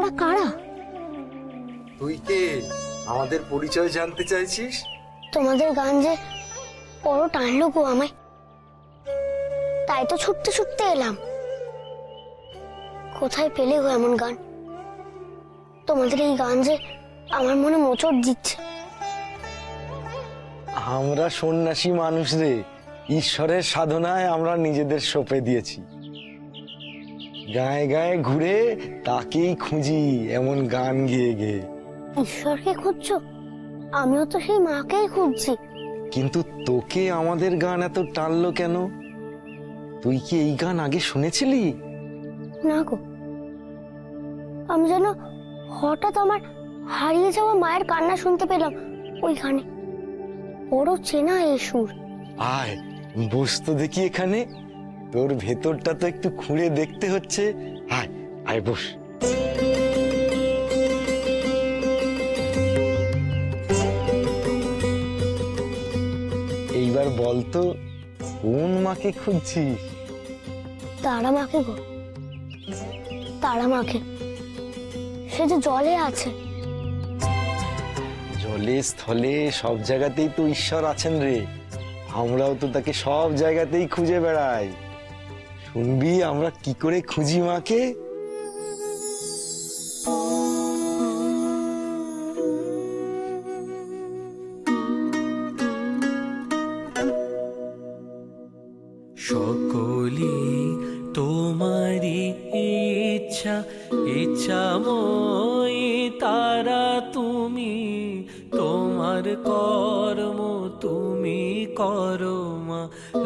ওরা কারা? তুই কে? আমাদের পরিচয় জানতে চাইছিস? তোমাদের গান যে বড় টানলো গো আমায়, তাই তো ছুটতে ছুটতে এলাম। কোথায় পেলে গো এমন গান? তোমাদের এই গান যে আমার মনে মোচড় দিচ্ছে। আমরা সন্ন্যাসী মানুষ রে, ঈশ্বরের সাধনায় আমরা নিজেদের সঁপে দিয়েছি। গায়ে গায়ে ঘুরে তাকেই খুঁজি এমন গান গেয়ে গেয়ে। ঈশ্বরকে খুঁজছো? আমিও তো সেই মাকেই খুঁজছি। কিন্তু তোকে আমাদের গান এত টানলো কেন? তুই কি এই গান আগে শুনেছিলি? না গো, আমি যেন হঠাৎ আমার হারিয়ে যাওয়া মায়ের কান্না শুনতে পেলাম ওইখানে। বড় চেনা এই সুর। আয় বস তো দেখি এখানে, তোর ভেতরটা তো একটু খুঁড়ে দেখতে হচ্ছে। আয় আয় বস। এইবার বলতো কোন মাকে খুঁজছিস? তারা মাকে গো, তারা মাকে। সে যে জলে আছে। জলে স্থলে সব জায়গাতেই তো ঈশ্বর আছেন রে। আমরাও তো তাকে সব জায়গাতেই খুঁজে বেড়াই। শুনবি আমরা কি করে খুঁজি মাকে? সকলি তোমারি ইচ্ছা, ইচ্ছাময়ী তারা তুমি। তোমার কর্ম তুমি করো মা,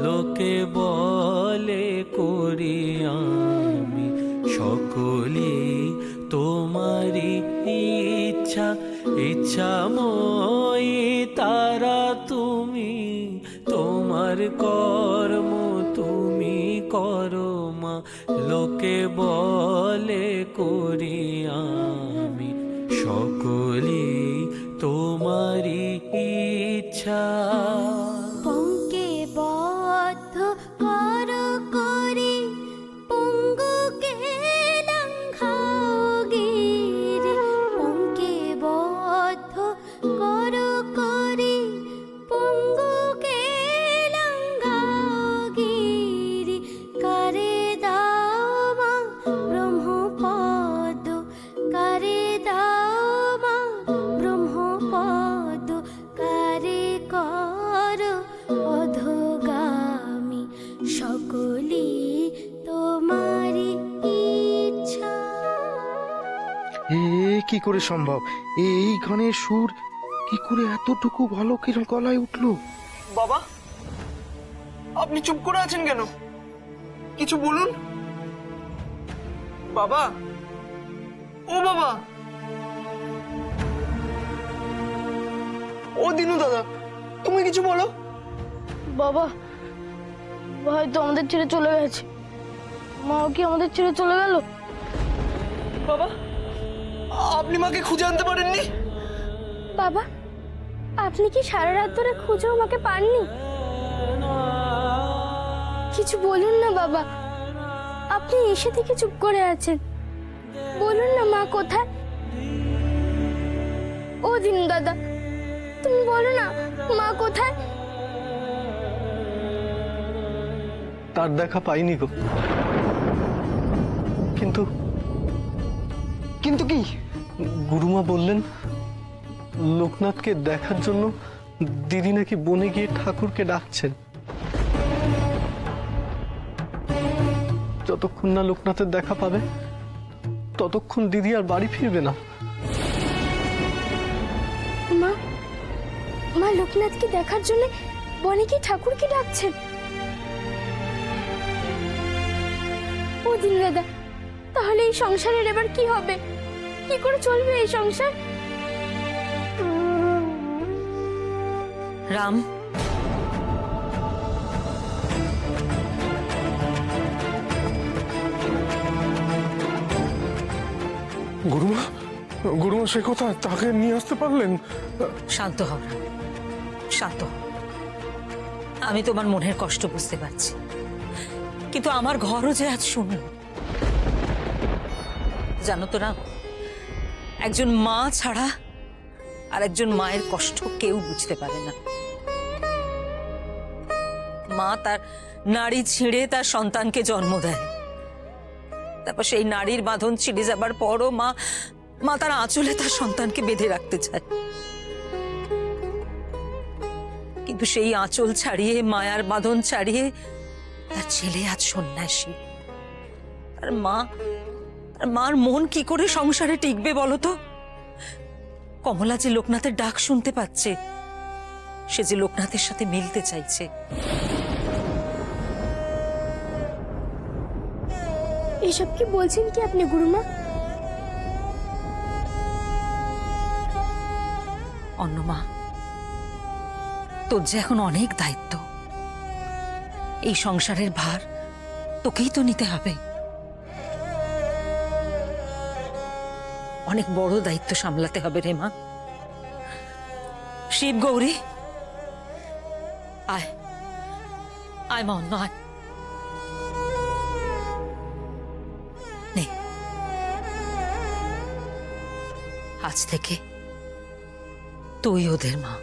লোকে বলে করি আমি। সকলি তোমারি ইচ্ছা, ইচ্ছাময়ী তারা তুমি। তোমার কর্ম তুমি করো মা, লোকে বলে করি আমি। সকলি তোমারি ইচ্ছা। পঙ্কে বদ্ধ কর করি, পঙ্গুকে লঙ্ঘাও গিরি। পঙ্কে বদ্ধ কর করি, পঙ্গুকে লঙ্ঘাও গিরি। কারে দাও মা ব্রহ্মপদ, কারে দাও মা ব্রহ্মপদ। কারে কর অধোগামী, সকলি তোমারি ইচ্ছা। এ কি করে সম্ভব? এই গানের সুর কি করে এতটুকু ভালো কিরম গলায় উঠলো? বাবা, আপনি চুপ করে আছেন কেন? কিছু বলুন বাবা। ও বাবা, ও দিনু দাদা, তুমি কিছু বলো। বাবা হয়তো আমাদের ছেড়ে চলে গেছে। মাও কি আমাদের ছেড়ে চলে গেল? বাবা, আপনি মাকে খুঁজে আনতে পারেননি? বাবা, আপনি কি সারা রাত ধরে খুঁজেও আমাকে পাননি? কিছু বলুন না বাবা, আপনি এসে থেকে চুপ করে আছেন। বলুন না মা কোথায়? ও দিনু দাদা, তুমি বলো না মা কোথায়? তার দেখা পাইনি গো। কিন্তু কিন্তু কি? গুরুমা বললেন লোকনাথকে দেখার জন্য দিদি নাকি বনে গিয়ে ঠাকুরকে ডাকছেন। যতক্ষণ না লোকনাথের দেখা পাবে ততক্ষণ দিদি আর বাড়ি ফিরবে না। মা, মা লোকনাথকে দেখার জন্য বনে কি ঠাকুরকে ডাকছেন? ও দিন দাদা, তাহলে এই সংসারের এবার কি হবে? কি করে চলবে এই সংসার? রাম, গুরুমা, গুরুমা সে কথা তাকে নিয়ে আসতে পারলেন? শান্ত হও রাম, শান্ত হও। আমি তোমার মনের কষ্ট বুঝতে পারছি, কিন্তু আমার ঘরও যে আজ শূন্য। জানো তো রাম, একজন মা ছাড়া আর একজন মায়ের কষ্ট কেউ বুঝতে পারে না। মা তার নাড়ি ছিঁড়ে তার সন্তানকে জন্ম দেয়, তারপর সেই নারীর বাঁধন ছিঁড়ে যাবার পরও মা তার আঁচলে তার সন্তানকে বেঁধে রাখতে চায়। কিন্তু সেই আঁচল ছাড়িয়ে, মায়ার বাঁধন ছাড়িয়ে তার ছেলে আজ সন্ন্যাসী। তার মার মন কি করে সংসারে টিকবে বলতো? কমলা যে লোকনাথের ডাক শুনতে পাচ্ছে, সে যে লোকনাথের সাথে মিলতে চাইছে। এসব কি বলছেন কি আপনি গুরুমা? অন্যমা, তোর যে এখন অনেক দায়িত্ব, এই সংসারের ভার তোকেই তো নিতে হবে। অনেক বড় দায়িত্ব সামলাতে হবে রে মা। শিব গৌরী, আয় আয় মা, অন্য আয়। নে, আজ থেকে তুই ওদের মা।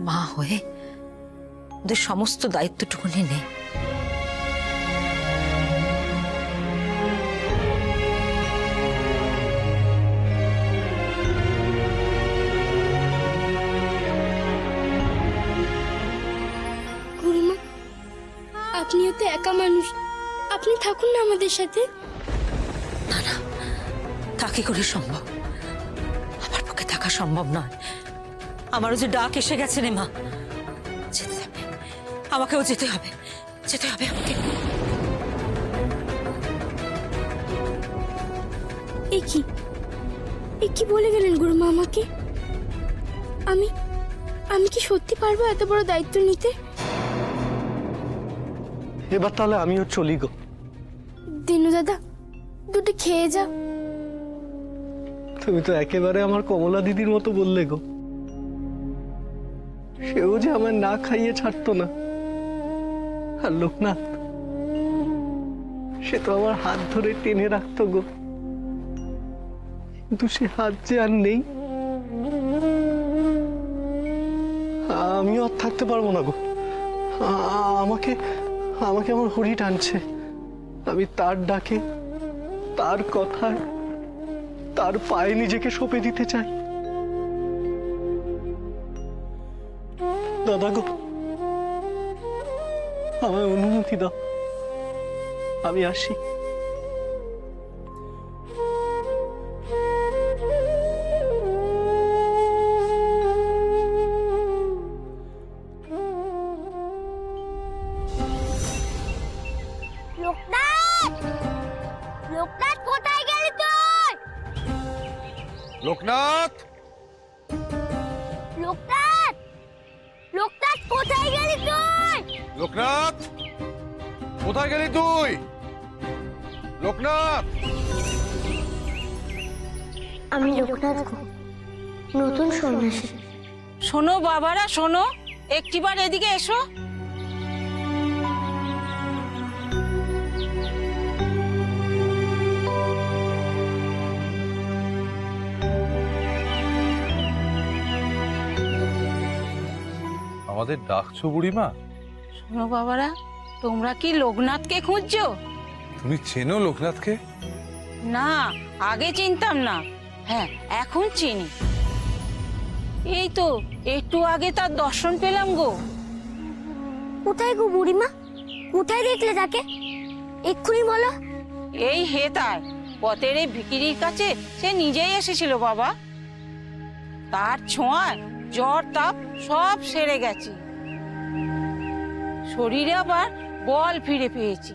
মা হয়ে ওদের সমস্ত দায়িত্বটুকুনি নে। গুরুমা, আপনিও তো একা মানুষ, আপনি থাকুন না আমাদের সাথে। না না, তা কি করে সম্ভব? আমার পক্ষে থাকা সম্ভব নয়। আমারও যে ডাক এসে গেছে রে মা, যেতে হবে, আমাকেও যেতে হবে, যেতে হবে আমাকে। এ কি বলে গেলেন গুরুমা আমাকে? আমি কি সত্যি পারবো এত বড় দায়িত্ব নিতে? এবার তাহলে আমিও চলি গো। দিনু দাদা, দুটো খেয়ে যা। তুমি তো একেবারে আমার কমলা দিদির মতো বললে গো। সেও যে আমায় না খাইয়ে ছাড়তো না। আর লোকনাথ, সে তো আমার হাত ধরে টেনে রাখতো গো, কিন্তু সে হাত যে আর নেই। আমিও আর থাকতে পারবো না গো। আমাকে আমাকে আমার হরি টানছে। আমি তার ডাকে, তার কথায়, তার পায়ে নিজেকে সঁপে দিতে চাই। দাদা গো, আমায় অনুমতি দাও, আমি আসি। লোকনাথ, কোথায় গেলি তুই? লোকনাথ, লোকনাথ, লোকনাথ, কোথায় গেলি তুই? লোকনাথ, কোথায় গেলি তুই? লোকনাথ, আমি লোকনাথ গো, নতুন সন্ন্যাসী। শোনো বাবারা, শোনো, একটিবার এদিকে এসো। আমাদের ডাকছো বুড়িমা? শোনো বাবারা, তোমরা কি লোকনাথকে খুঁজছো? তুমি চেনো লোকনাথকে? না, আগে চিনতাম না, হ্যাঁ এখন চিনি। এই তো একটু আগে তার দর্শন পেলাম গো। কোথায় গো বুড়িমা? কোথায় দেখলে তাকে? এক্ষুনি বলো। এই হেতায় পথের এই ভিখিরির কাছে সে নিজেই এসেছিল বাবা। তার ছোঁয়ায় জ্বর তাপ সব সেরে গেছে, শরীরে আবার বল ফিরে পেয়েছি।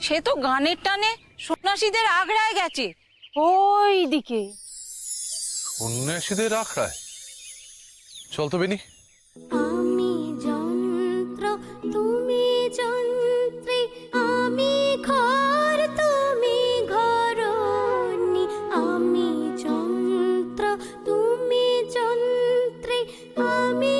সে তো গানের টানে সন্ন্যাসীদের আগ্রায় গেছে, ওই দিকে। সন্ন্যাসীদের আখড়ায়? চল তো বেনি। আমি যন্ত্র তুমি যন্ত্রী, আমি ঘর তুমি ঘরণী। আমি যন্ত্র তুমি যন্ত্রী, আমি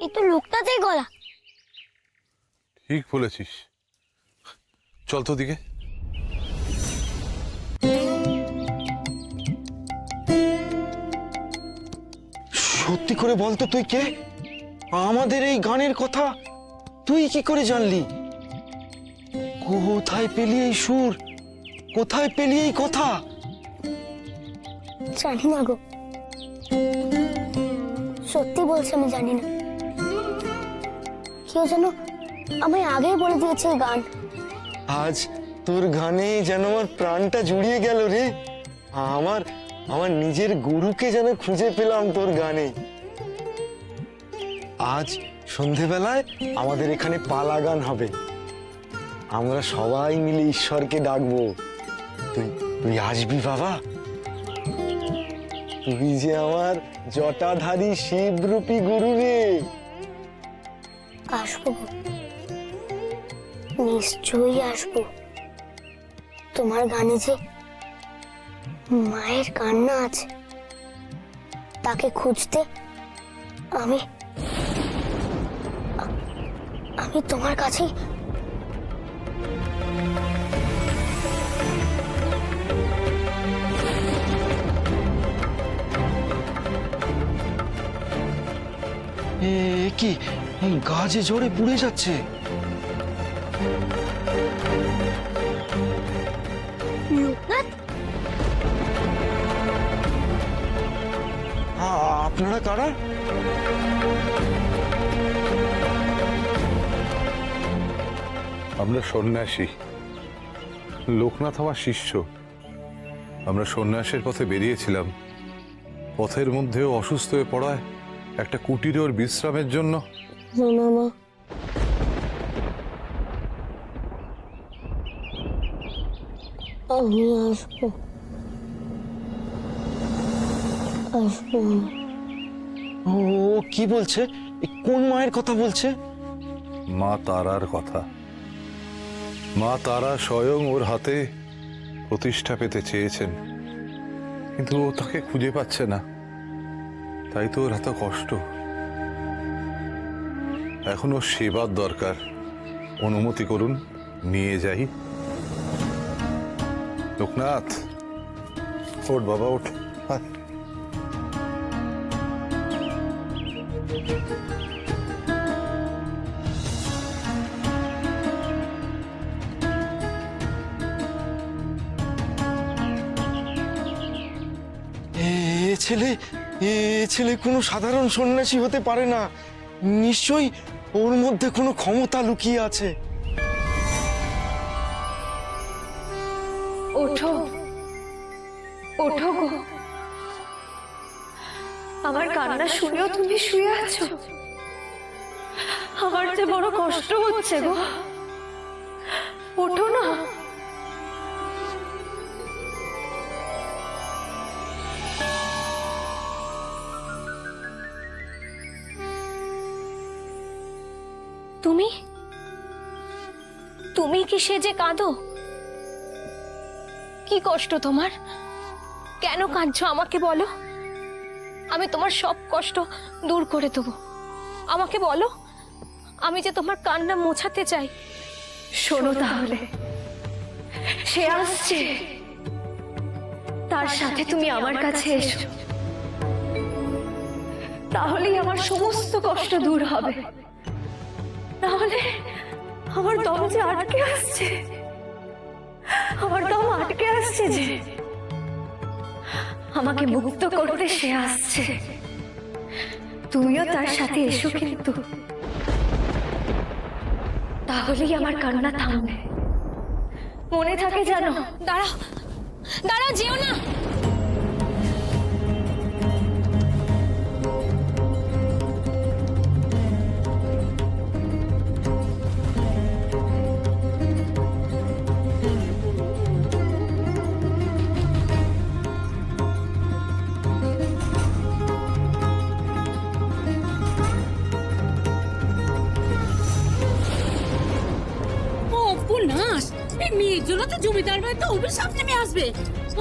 এই তো লোকটাতেই গলা। ঠিক বলেছিস, চল তো দিকে। সত্যি করে বলতো তুই কে? আমাদের এই গানের কথা তুই কি করে জানলি? কোথায় পেলি এই সুর? কোথায় পেলি এই কথা? জানি না গো, সত্যি বলছি আমি জানি না। কেউ যেন আমায় আগেই বলে দিয়েছে এই গান। আজ তোর গানে যেন আমার প্রাণটা জুড়িয়ে গেল রে। আমার আমার নিজের গুরুকে যেন খুঁজে পেলাম তোর গানে। আজ সন্ধেবেলায় আমাদের এখানে পালা গান হবে। আমরা সবাই মিলে ঈশ্বরকে ডাকবো। তুই তুই আসবি বাবা? তুই যে আমার জটাধারী শিবরূপী গুরু রে। আসবো, নিশ্চয়ই আসবো। তোমার গানে যে মায়ের কান্না আছে, তাকে খুঁজতে আমি আমি তোমার কাছেই। কি গা যে জোরে পুড়ে যাচ্ছে। লোকনাথ, আপনারা কারা? আমরা সন্ন্যাসী, লোকনাথ আমার শিষ্য। আমরা সন্ন্যাসের পথে বেরিয়েছিলাম। পথের মধ্যেও অসুস্থ হয়ে পড়ায় একটা কুটিরে ওর বিশ্রামের জন্য মামা আমি আসবো, আসবো। ও কি বলছে? কোন মায়ের কথা বলছে? মা তারার কথা। মা তারা স্বয়ং ওর হাতে প্রতিষ্ঠা পেতে চেয়েছেন, কিন্তু ও তাকে খুঁজে পাচ্ছে না। তাই তো ওর এত কষ্ট। এখন ওর সেবার দরকার। অনুমতি করুন, নিয়ে যাই। লোকনাথ, ওঠ বাবা, ওঠ। আয়। এ ছেলে কোনো সাধারণ সন্ন্যাসী হতে পারে না। নিশ্চয়ই ওর মধ্যে কোনো ক্ষমতা লুকিয়ে আছে। ওঠো, ওঠো গো। আমার কান্না শুনেও তুমি শুয়ে আছো? আমার যে বড় কষ্ট হচ্ছে গো। ওঠো না। তুমি তুমি কি সেজে কাঁদো? কি কষ্ট তোমার? কেন কাঁদছো আমাকে বলো। আমি তোমার সব কষ্ট দূর করে দেবো। আমাকে বলো, আমি যে তোমার কান্না মোছাতে চাই। শোনো তাহলে, সে আসছে, তার সাথে তুমি আমার কাছে এসো। তাহলেই আমার সমস্ত কষ্ট দূর হবে। তাহলে আমার দম যে আটকে আসছে, আমার দম আটকে আসছে যে, আমাকে মুক্ত করতে সে আসছে। তুমিও তার সাথে এসো কিন্তু, তাহলেই আমার কান্না থামবে। মনে থাকে জানো। দাঁড়াও, দাঁড়াও, যেও না। মেয়ের জন্য তো জমিদার ভাই তো অভিশাপ নেমে আসবে।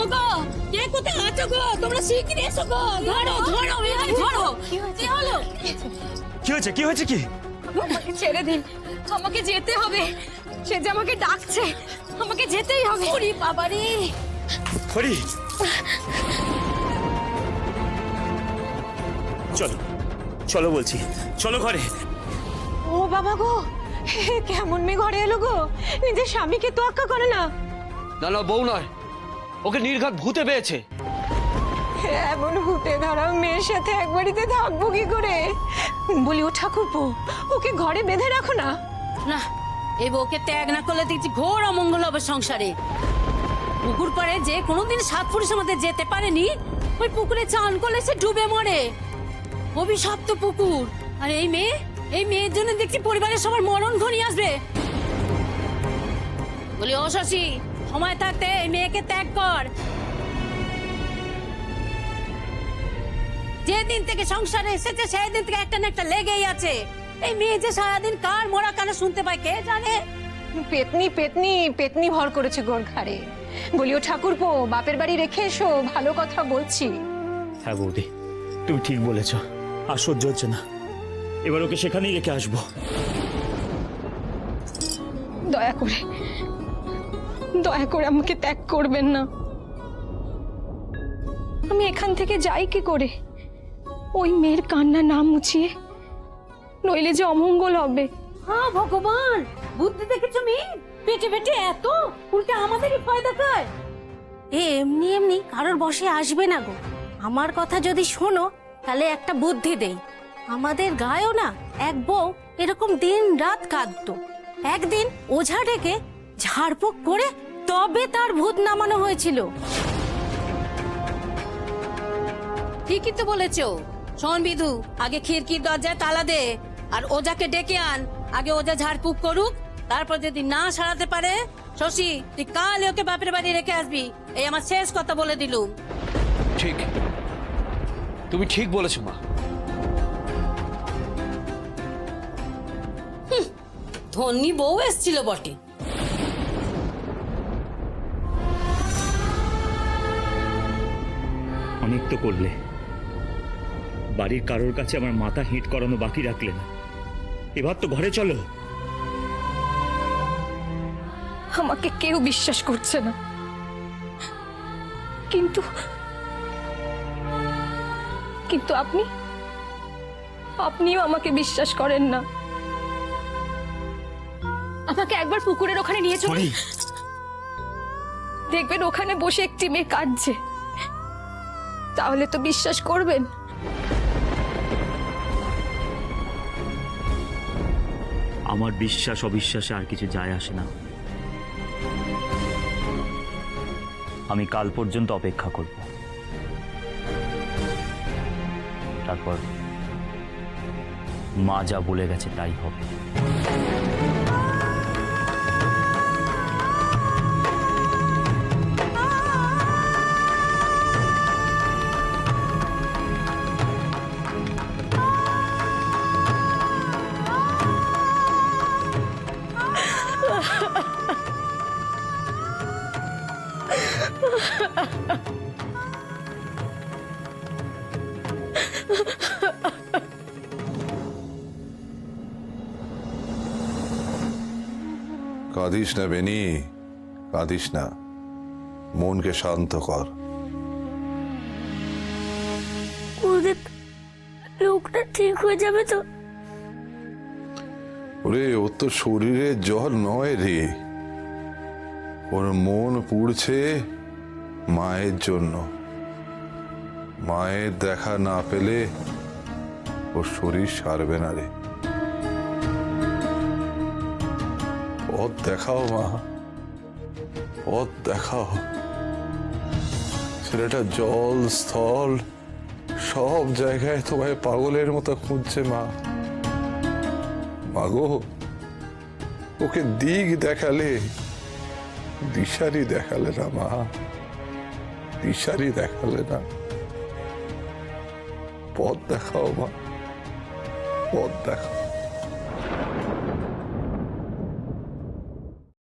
ওগো, কে কোথায় আছো গো? তোমরা শিগগিরই এসো গো। ধরো ধরো, ধরো। কি হলো? কি হয়েছে কি হয়েছে কি? আমাকে ছেড়ে দিন, আমাকে যেতে হবে। সে যে আমাকে ডাকছে, আমাকে যেতেই হবে। ওরে বাবারে! হরি, চলো চলো বলছি, চলো ঘরে। ও বাবা গো, কেমন মেয়ে ঘরে এলো গো? নিজের স্বামীকে তোয়াক্কা করে না। না না, বউ নয়, ওকে নির্ঘাত ভূতে পেয়েছে। এমন ভূতে ধরা মেয়ের সাথে এক বাড়িতে থাকবো কি করে? বলি ও ঠাকুরপো, ওকে ঘরে বেঁধে রাখো না। না, এই বউকে ত্যাগ না করলে দেখছি ঘোর অমঙ্গল হবে সংসারে। পুকুর পাড়ে যে কোনোদিন 7 পুরুষের মধ্যে যেতে পারেনি, ওই পুকুরে চান করলে সে ডুবে মরে। অভিশপ্ত পুকুর। আর এই মেয়ের জন্য দেখছি পরিবারের সবার মরণ ঘনিয়ে আসবে। বলি ও শশী, সময় থাকতে এই মেয়েকে ত্যাগ কর। যেদিন থেকে সংসারে এসেছে সেই দিন থেকে একটা না একটা লেগেই আছে। এই মেয়ে যে সারাদিন কার মরা কানে শুনতে পায় কে জানে। পেতনি পেতনি পেতনি ভর করেছে গোর ঘাড়ে। বলি ও ঠাকুরপো, বাপের বাড়ি রেখে এসো, ভালো কথা বলছি। হ্যাঁ বৌদি, তুমি ঠিক বলেছ, আর সহ্য হচ্ছে না, এবার ওকে সেখানেই রেখে আসবো। দয়া করে আমাকে ত্যাগ করবেন না। আমি এখান থেকে যাই কি করে? ওই মেয়ের কান্না না মুছিয়ে, নইলে যে অমঙ্গল হবে। হ্যাঁ ভগবান, বুদ্ধি দেখেছো মেয়ে? পেটে পেটে এত, উল্টে আমাদেরই ভয় দেখায়। এমনি এমনি কারোর বসে আসবে না গো। আমার কথা যদি শোনো তাহলে একটা বুদ্ধি দেই। আমাদের গায়েও না এক বউ এরকম দিন রাত কাঁদতো। একদিন ওঝা ডেকে ঝাড়ফুঁক করে তবে তার ভূত নামানো হয়েছিল। ঠিকই তো বলেছো। শোন বিধু, আগে খিড়কির দরজায় তালা দে, আর ওজাকে ডেকে আন। আগে ওজা ঝাড়ফুঁক করুক, তারপর যদি না সারাতে পারে, শশী তুই কাল ওকে বাপের বাড়ি রেখে আসবি। এই আমার শেষ কথা বলে দিলুম। ঠিক, তুমি ঠিক বলেছো মা। ধন্যী বউ এসছিল বটে। অনেক তো করলে, বাড়ির কারোর কাছে আমার মাথা হিট করানো বাকি রাখলে না। এবার তো ঘরে চলো। আমাকে কেউ বিশ্বাস করছে না, কিন্তু আপনিও আমাকে বিশ্বাস করেন না। আমাকে একবার পুকুরের ওখানে নিয়ে চলুন, দেখবেন ওখানে বসে একটি মেয়ে কাঁদছে, তাহলে তো বিশ্বাস করবেন। আমার বিশ্বাস অবিশ্বাসে আর কিছু যায় আসে না। আমি কাল পর্যন্ত অপেক্ষা করব, তারপর মা যা বলে গেছে তাই হবে। কাঁদিস না বেনি, কাঁদিস না, মনকে শান্ত কর। ওদের লোকটা ঠিক হয়ে যাবে তো? ওরে, ও তো শরীরের জ্বর নয় রে, ওর মন পুড়ছে মায়ের জন্য। মায়ের দেখা না পেলে ওর শরীর সারবে না রে। পথ দেখাও মা, পথ দেখাও। ছেলেটা জল স্থল সব জায়গায় তোমায় পাগলের মতো খুঁজছে মা। মাগো, ওকে দিক দেখালে, দিশারি দেখালে না মা, দিশারি দেখালে না। পথ দেখাও মা, পথ দেখাও।